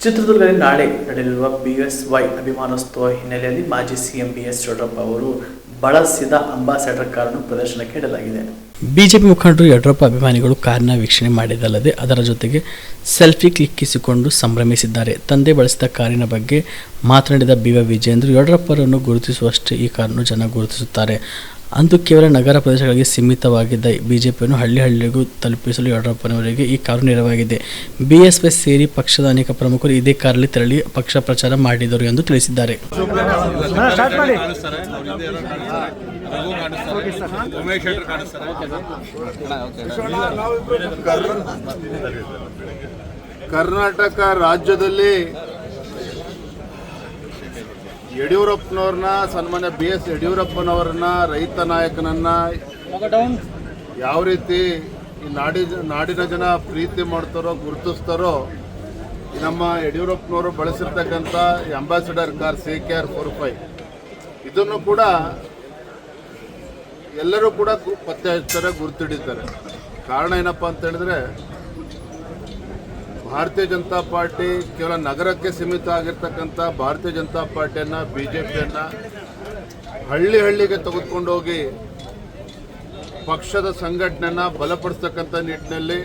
ಚಿತ್ರದುರ್ಗದಲ್ಲಿ ನಾಳೆ ನಡೆಯಲಿರುವ BSY ಅಭಿಮಾನೋತ್ಸವ ಹಿನ್ನೆಲೆಯಲ್ಲಿ ಮಾಜಿ ಸಿಎಂ BS ಯಡಿಯೂರಪ್ಪ ಅವರು ಬಳಸಿದ ಅಂಬಾಸಡರ್ ಕಾರನ್ನು ಪ್ರದರ್ಶನಕ್ಕೆ ಇಡಲಾಗಿದೆ. ಬಿಜೆಪಿ ಮುಖಂಡರು ಯಡಿಯೂರಪ್ಪ ಅಭಿಮಾನಿಗಳು ಕಾರನ್ನ ವೀಕ್ಷಣೆ ಮಾಡಿದಲ್ಲದೆ ಅದರ ಜೊತೆಗೆ ಸೆಲ್ಫಿ ಕ್ಲಿಕ್ಕಿಸಿಕೊಂಡು ಸಂಭ್ರಮಿಸಿದ್ದಾರೆ. ತಂದೆ ಬಳಸಿದ ಕಾರಿನ ಬಗ್ಗೆ ಮಾತನಾಡಿದ BY ವಿಜೇಂದ್ರ, ಯಡಿಯೂರಪ್ಪರನ್ನು ಗುರುತಿಸುವಷ್ಟೇ ಈ ಕಾರನ್ನು ಜನ ಗುರುತಿಸುತ್ತಾರೆ. ಅಂದು ಕೇವಲ ನಗರ ಪ್ರದೇಶಗಳಿಗೆ ಸೀಮಿತವಾಗಿದ್ದ ಬಿಜೆಪಿಯನ್ನು ಹಳ್ಳಿಗೂ ತಲುಪಿಸಲು ಯಡಿಯೂರಪ್ಪನವರಿಗೆ ಈ ಕಾರು ನೆರವಾಗಿದೆ. BSY ಸೇರಿ ಪಕ್ಷದ ಅನೇಕ ಪ್ರಮುಖರು ಇದೇ ಕಾರಲ್ಲಿ ತೆರಳಿ ಪಕ್ಷ ಪ್ರಚಾರ ಮಾಡಿದರು ಎಂದು ತಿಳಿಸಿದ್ದಾರೆ. ಕರ್ನಾಟಕ ರಾಜ್ಯದಲ್ಲಿ ಯಡಿಯೂರಪ್ಪನವ್ರನ್ನ, ಸನ್ಮಾನ್ಯ BS ಯಡಿಯೂರಪ್ಪನವ್ರನ್ನ, ರೈತ ನಾಯಕನನ್ನ ಯಾವ ರೀತಿ ಈ ನಾಡಿನ ಜನ ಪ್ರೀತಿ ಮಾಡ್ತಾರೋ, ಗುರುತಿಸ್ತಾರೋ, ನಮ್ಮ ಯಡಿಯೂರಪ್ಪನವರು ಬಳಸಿರ್ತಕ್ಕಂಥ ಅಂಬಾಸಿಡರ್ ಕಾರ್ CKR 45 ಇದನ್ನು ಕೂಡ ಎಲ್ಲರೂ ಕೂಡ ಪತ್ತೆ ಹಚ್ತಾರೆ, ಗುರುತಿಡಿತಾರೆ. ಕಾರಣ ಏನಪ್ಪ ಅಂತ ಹೇಳಿದ್ರೆ, ಭಾರತೀಯ ಜನತಾ ಪಾರ್ಟಿ ಕೇವಲ ನಗರಕ್ಕೆ ಸೀಮಿತ ಆಗಿರ್ತಕ್ಕಂಥ ಭಾರತೀಯ ಜನತಾ ಪಾರ್ಟಿಯನ್ನು, BJPಯನ್ನು ಹಳ್ಳಿಗೆ ತೆಗೆದುಕೊಂಡೋಗಿ ಪಕ್ಷದ ಸಂಘಟನೆಯನ್ನು ಬಲಪಡಿಸ್ತಕ್ಕಂಥ ನಿಟ್ಟಿನಲ್ಲಿ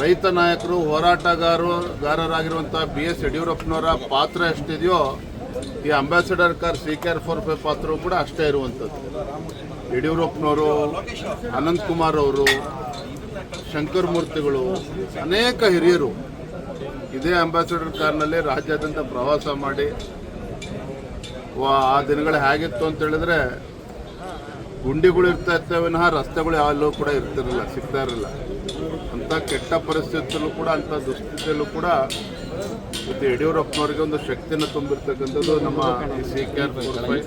ರೈತ ನಾಯಕರು, ಹೋರಾಟಗಾರರಾಗಿರುವಂಥ BS ಯಡಿಯೂರಪ್ಪನವರ ಪಾತ್ರ ಎಷ್ಟಿದೆಯೋ ಈ ಅಂಬಾಸಿಡರ್ ಕಾರ್ CKR 45 ಪಾತ್ರವೂ ಕೂಡ ಅಷ್ಟೇ ಇರುವಂಥದ್ದು. ಯಡಿಯೂರಪ್ಪನವರು, ಅನಂತಕುಮಾರ್ ಅವರು, ಶಂಕರ್ ಮೂರ್ತಿಗಳು, ಅನೇಕ ಹಿರಿಯರು ಇದೇ ಅಂಬಾಸಿಡರ್ ಕಾರ್ನಲ್ಲಿ ರಾಜ್ಯಾದ್ಯಂತ ಪ್ರವಾಸ ಮಾಡಿ ಆ ದಿನಗಳು ಹೇಗಿತ್ತು ಅಂತ ಹೇಳಿದ್ರೆ, ಗುಂಡಿಗಳು ಇರ್ತಾ ಇರ್ತವೆ ವಿನಃ ರಸ್ತೆಗಳು ಯಾವಲ್ಲೂ ಕೂಡ ಸಿಗ್ತಾ ಇರಲಿಲ್ಲ. ಅಂಥ ಕೆಟ್ಟ ಪರಿಸ್ಥಿತಿಯಲ್ಲೂ ಕೂಡ, ಅಂಥ ದುಸ್ಥಿತಿಯಲ್ಲೂ ಕೂಡ ಮತ್ತು ಯಡಿಯೂರಪ್ಪನವರಿಗೆ ಒಂದು ಶಕ್ತಿಯನ್ನು ತುಂಬಿರ್ತಕ್ಕಂಥದ್ದು ನಮ್ಮ ಈ CKR 45.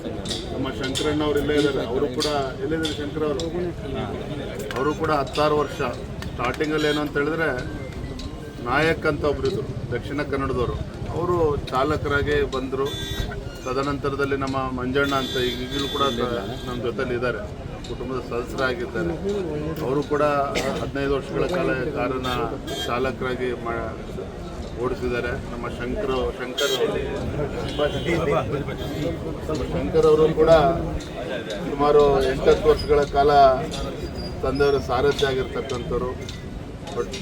ನಮ್ಮ ಶಂಕರಣ್ಣವ್ರು ಇಲ್ಲೇ ಇದ್ದಾರೆ, ಅವರು ಕೂಡ ಎಲ್ಲಿದ್ದಾರೆ ಶಂಕರ್ ಅವರು ಕೂಡ 16 ವರ್ಷ ಸ್ಟಾರ್ಟಿಂಗಲ್ಲಿ ಏನು ಅಂತ ಹೇಳಿದ್ರೆ, ನಾಯಕ್ ಅಂತ ಒಬ್ಬರಿದ್ರು ದಕ್ಷಿಣ ಕನ್ನಡದವರು, ಅವರು ಚಾಲಕರಾಗಿ ಬಂದರು. ತದನಂತರದಲ್ಲಿ ನಮ್ಮ ಮಂಜಣ್ಣ ಅಂತ ಈಗಲೂ ಕೂಡ ನಮ್ಮ ಜೊತೆಲಿ ಇದ್ದಾರೆ, ಕುಟುಂಬದ ಸದಸ್ಯರಾಗಿದ್ದಾರೆ. ಅವರು ಕೂಡ 15 ವರ್ಷಗಳ ಕಾಲ ಕಾರನ್ನ ಚಾಲಕರಾಗಿ ಓಡಿಸಿದ್ದಾರೆ. ನಮ್ಮ ಶಂಕರ್ ಅವರು ಕೂಡ ಸುಮಾರು 8 ವರ್ಷಗಳ ಕಾಲ ತಂದೆಯವರ ಸಾರಥ್ಯ ಆಗಿರ್ತಕ್ಕಂಥವ್ರು. ಬಟ್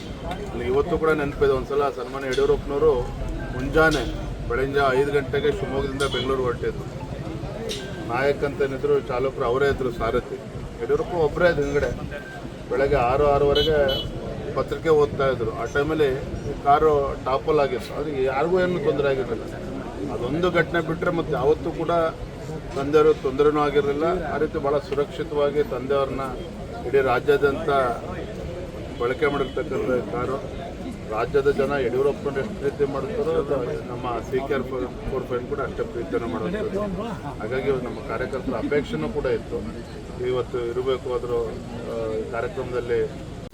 ಇವತ್ತು ಕೂಡ ನೆನಪಿದೆ, ಒಂದ್ಸಲ ಸನ್ಮಾನ್ಯ ಯಡಿಯೂರಪ್ಪನವರು ಮುಂಜಾನೆ ಬೆಳಗ್ಗೆ 5 ಗಂಟೆಗೆ ಶಿವಮೊಗ್ಗದಿಂದ ಬೆಂಗಳೂರು ಹೊರಟಿದ್ರು. ನಾಯಕ್ ಅಂತೇನಿದ್ರು ಚಾಲಕರು, ಅವರೇ ಇದ್ರು ಸಾರಥಿ. ಯಡಿಯೂರಪ್ಪ ಒಬ್ಬರೇ ಇದ್ದು ಹಿಂಗಡೆ. ಬೆಳಗ್ಗೆ 6:06ವರೆಗೆ ಪತ್ರಿಕೆ ಓದ್ತಾ ಇದ್ರು. ಆ ಟೈಮಲ್ಲಿ ಕಾರು ಟಾಪಲ್ ಆಗಿತ್ತು, ಅದು ಯಾರಿಗೂ ಏನು ತೊಂದರೆ ಆಗಿರಲಿಲ್ಲ. ಅದೊಂದು ಘಟನೆ ಬಿಟ್ಟರೆ ಮತ್ತು ಯಾವತ್ತೂ ಕೂಡ ತಂದೆಯವರು ತೊಂದರೆನೂ ಆಗಿರಲಿಲ್ಲ. ಆ ರೀತಿ ಭಾಳ ಸುರಕ್ಷಿತವಾಗಿ ತಂದೆಯವ್ರನ್ನ ಇಡೀ ರಾಜ್ಯಾದ್ಯಂತ ಬಳಕೆ ಮಾಡಿರ್ತಕ್ಕಂಥ ಕಾರು. ರಾಜ್ಯದ ಜನ ಯಡಿಯೂರಪ್ಪನ ಎಷ್ಟು ಪ್ರೀತಿ ಮಾಡ್ತಾರೋ ನಮ್ಮ CKR 45 ಕೂಡ ಅಷ್ಟೇ ಪ್ರೀತಿಯನ್ನು ಮಾಡುವಂಥದ್ದು. ಹಾಗಾಗಿ ನಮ್ಮ ಕಾರ್ಯಕರ್ತರ ಅಪೇಕ್ಷೆನೂ ಕೂಡ ಇತ್ತು, ಇವತ್ತು ಇರಬೇಕು ಅದರ ಕಾರ್ಯಕ್ರಮದಲ್ಲಿ.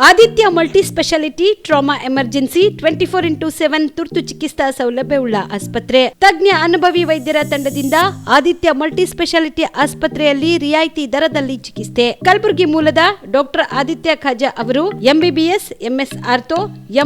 Aditya multi speciality trauma emergency 24x7 ತುರ್ತು ಚಿಕಿತ್ಸಾ ಸೌಲಭ್ಯವುಳ್ಳ ಆಸ್ಪತ್ರೆ. ತಜ್ಞ ಅನುಭವಿ ವೈದ್ಯರ ತಂಡದಿಂದ ಆದಿತ್ಯ ಮಲ್ಟಿ ಸ್ಪೆಷಾಲಿಟಿ ಆಸ್ಪತ್ರೆಯಲ್ಲಿ ರಿಯಾಯಿತಿ ದರದಲ್ಲಿ ಚಿಕಿತ್ಸೆ. ಕಲಬುರಗಿ ಮೂಲದ ಡಾಕ್ಟರ್ ಆದಿತ್ಯ ಖಾಜಾ ಅವರು MBBS, MS ortho,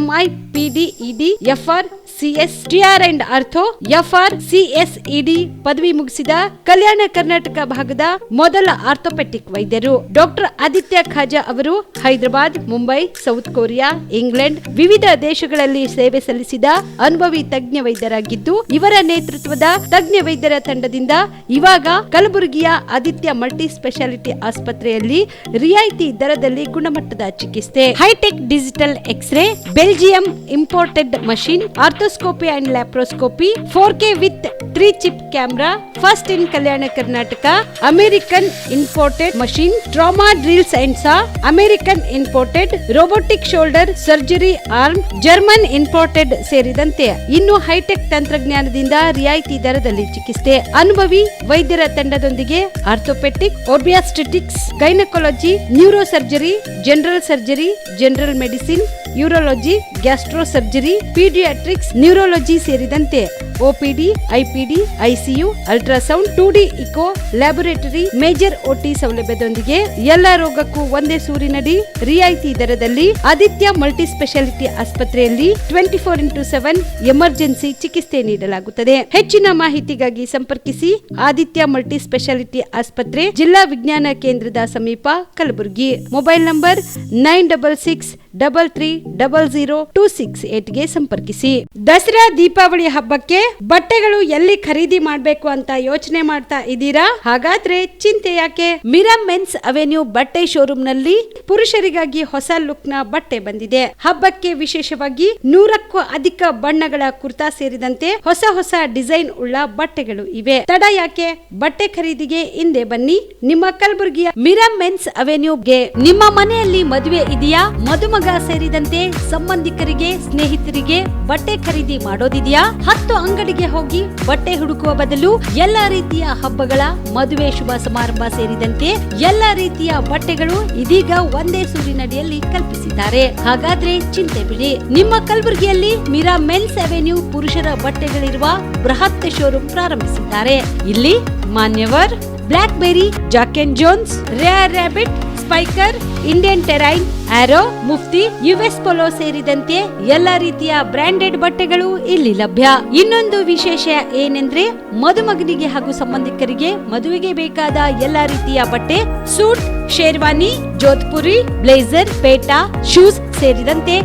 MI, PD, ED, FR, CS, TR and ortho, FR, CSED ಪದವಿ ಮುಗಿಸಿದ ಕಲ್ಯಾಣ ಕರ್ನಾಟಕ ಭಾಗದ ಮೊದಲ ಆರ್ಥೋಪೆಟಿಕ್ ವೈದ್ಯರು. ಡಾಕ್ಟರ್ ಆದಿತ್ಯ ಖಾಜಾ ಅವರು Hyderabad, Mumbai, south Korea, England ವಿವಿಧ ದೇಶಗಳಲ್ಲಿ ಸೇವೆ ಸಲ್ಲಿಸಿದ ಅನುಭವಿ ತಜ್ಞ ವೈದ್ಯರಾಗಿದ್ದು, ಇವರ ನೇತೃತ್ವದ ತಜ್ಞ ವೈದ್ಯರ ತಂಡದಿಂದ ಇವಾಗ ಕಲಬುರಗಿಯ ಆದಿತ್ಯ ಮಲ್ಟಿ ಸ್ಪೆಷಾಲಿಟಿ ಆಸ್ಪತ್ರೆಯಲ್ಲಿ ರಿಯಾಯಿತಿ ದರದಲ್ಲಿ ಗುಣಮಟ್ಟದ ಚಿಕಿತ್ಸೆ. Hi-tech digital x-ray, Belgium imported machine, arthroscopy and laparoscopy, 4K with 3 chip camera, first in Kalyana Karnataka. American imported machine, trauma drills and saw, American imported robotic shoulder surgery arm, German imported ಸೇರಿದಂತೆ ಇನ್ನು high tech ತಂತ್ರಜ್ಞಾನದಿಂದ ರಿಯಾಯಿತಿ ದರದಲ್ಲಿ ಚಿಕಿತ್ಸೆ. ಅನುಭವಿ ವೈದ್ಯರ ತಂಡದೊಂದಿಗೆ orthopaedic, obstetrics, gynaecology, neuro surgery, general surgery, general medicine, urology, gastro surgery, paediatrics, neurology ಸೇರಿದಂತೆ OPD, IPD, ICU, ultrasound, 2D echo, laboratory, major OT ಸೌಲಭ್ಯದೊಂದಿಗೆ ಎಲ್ಲ ರೋಗಕ್ಕೂ ಒಂದೇ ಸೂರಿನಡಿ ರಿಯಾಯಿತಿ ದರದಲ್ಲಿ ಆದಿತ್ಯ ಮಲ್ಟಿ ಸ್ಪೆಷಾಲಿಟಿ ಆಸ್ಪತ್ರೆಯಲ್ಲಿ 24x7 ಎಮರ್ಜೆನ್ಸಿ ಚಿಕಿತ್ಸೆ ನೀಡಲಾಗುತ್ತದೆ. ಹೆಚ್ಚಿನ ಮಾಹಿತಿಗಾಗಿ ಸಂಪರ್ಕಿಸಿ ಆದಿತ್ಯ ಮಲ್ಟಿ ಸ್ಪೆಷಾಲಿಟಿ ಆಸ್ಪತ್ರೆ, ಜಿಲ್ಲಾ ವಿಜ್ಞಾನ ಕೇಂದ್ರದ ಸಮೀಪ, ಕಲಬುರಗಿ. ಮೊಬೈಲ್ ನಂಬರ್ 9663300268ಗೆ ಸಂಪರ್ಕಿಸಿ. ದಸರಾ ದೀಪಾವಳಿ ಹಬ್ಬಕ್ಕೆ ಬಟ್ಟೆಗಳು ಎಲ್ಲಿ ಖರೀದಿ ಮಾಡಬೇಕು ಅಂತ ಯೋಚನೆ ಮಾಡ್ತಾ ಇದ್ದೀರಾ? ಹಾಗಾದ್ರೆ ಚಿಂತೆ ಯಾಕೆ? ಮಿರಾ ಮೆನ್ಸ್ ಅವೆನ್ಯೂ ಬಟ್ಟೆ ಶೋರೂಮ್ ನಲ್ಲಿ ಪುರುಷರಿಗಾಗಿ ಹೊಸ ಲುಕ್ ನ ಬಟ್ಟೆ ಬಂದಿದೆ. ಹಬ್ಬಕ್ಕೆ ವಿಶೇಷವಾಗಿ 100ಕ್ಕೂ ಅಧಿಕ ಬಣ್ಣಗಳ ಕುರ್ತಾ ಸೇರಿದಂತೆ ಹೊಸ ಡಿಸೈನ್ ಉಳ್ಳ ಬಟ್ಟೆಗಳು ಇವೆ. ತಡ ಯಾಕೆ? ಬಟ್ಟೆ ಖರೀದಿಗೆ ಹಿಂದೆ ಬನ್ನಿ. ನಿಮ್ಮ ಕಲಬುರಗಿಯ ಮಿರಾ ಮೆನ್ಸ್ ಅವೆನ್ಯೂಗೆ. ನಿಮ್ಮ ಮನೆಯಲ್ಲಿ ಮದುವೆ ಇದೆಯಾ? ಮದುಮಗ ಸೇರಿದಂತೆ ಸಂಬಂಧಿಕರಿಗೆ, ಸ್ನೇಹಿತರಿಗೆ ಬಟ್ಟೆ ಖರೀದಿ ಮಾಡೋದಿದೆಯಾ? 10 ಅಂಗಡಿಗೆ ಹೋಗಿ ಬಟ್ಟೆ ಹುಡುಕುವ ಬದಲು ಎಲ್ಲಾ ರೀತಿಯ ಹಬ್ಬಗಳ, ಮದುವೆ, ಶುಭ ಸಮಾರಂಭ ಸೇರಿದಂತೆ ಎಲ್ಲಾ ರೀತಿಯ ಬಟ್ಟೆಗಳು ಇದೀಗ ಒಂದೇ ಸೂರಿನಡಿಯಲ್ಲಿ ಕಲ್ಪಿಸಿದ್ದಾರೆ. ಹಾಗಾದ್ರೆ ಚಿಂತೆ ಬಿಡಿ. ನಿಮ್ಮ ಕಲಬುರಗಿಯಲ್ಲಿ ಮಿರಾ ಮೆನ್ಸ್ ಅವೆನ್ಯೂ ಪುರುಷರ ಬಟ್ಟೆಗಳಿರುವ ಬೃಹತ್ ಶೋರೂಮ್ ಪ್ರಾರಂಭಿಸಿದ್ದಾರೆ. ಇಲ್ಲಿ Manyavar, Blackberry, Jack and Jones, Rare Rabbit, Spykar, Indian Terrain, Arrow, Mufti, US Polo ಸೇರಿದಂತೆ ಎಲ್ಲಾ ರೀತಿಯ ಬ್ರಾಂಡೆಡ್ ಬಟ್ಟೆಗಳು ಇಲ್ಲಿ ಲಭ್ಯ. ಇನ್ನೊಂದು ವಿಶೇಷ ಏನೆಂದ್ರೆ, ಮದುಮಗನಿಗೆ ಹಾಗೂ ಸಂಬಂಧಿಕರಿಗೆ ಮದುವೆಗೆ ಬೇಕಾದ ಎಲ್ಲಾ ರೀತಿಯ ಬಟ್ಟೆ, ಸೂಟ್, ಶೇರ್ವಾನಿ, ಜೋಧ್ಪುರಿ, ಬ್ಲೇಸರ್, ಪೇಟಾ, ಶೂಸ್ ಸೇರಿದಂತೆ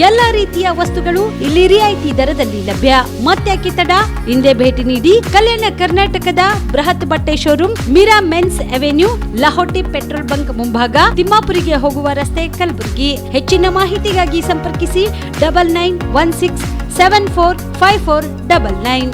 ಎಲ್ಲಾ ರೀತಿಯ ವಸ್ತುಗಳು ಇಲ್ಲಿ ರಿಯಾಯಿತಿ ದರದಲ್ಲಿ ಲಭ್ಯ. ಮತ್ತ್ಯಾಕೆ ತಡ? ಹಿಂದೆ ಭೇಟಿ ನೀಡಿ. ಕಲ್ಯಾಣ ಕರ್ನಾಟಕದ ಬೃಹತ್ ಬಟ್ಟೆ showroom Mira men's avenue, Lahoti petrol bunk ಮುಂಭಾಗ, ತಿಮ್ಮಾಪುರಿಗೆ ಹೋಗುವ ರಸ್ತೆ, ಕಲಬುರಗಿ. ಹೆಚ್ಚಿನ ಮಾಹಿತಿಗಾಗಿ ಸಂಪರ್ಕಿಸಿ 9916745499.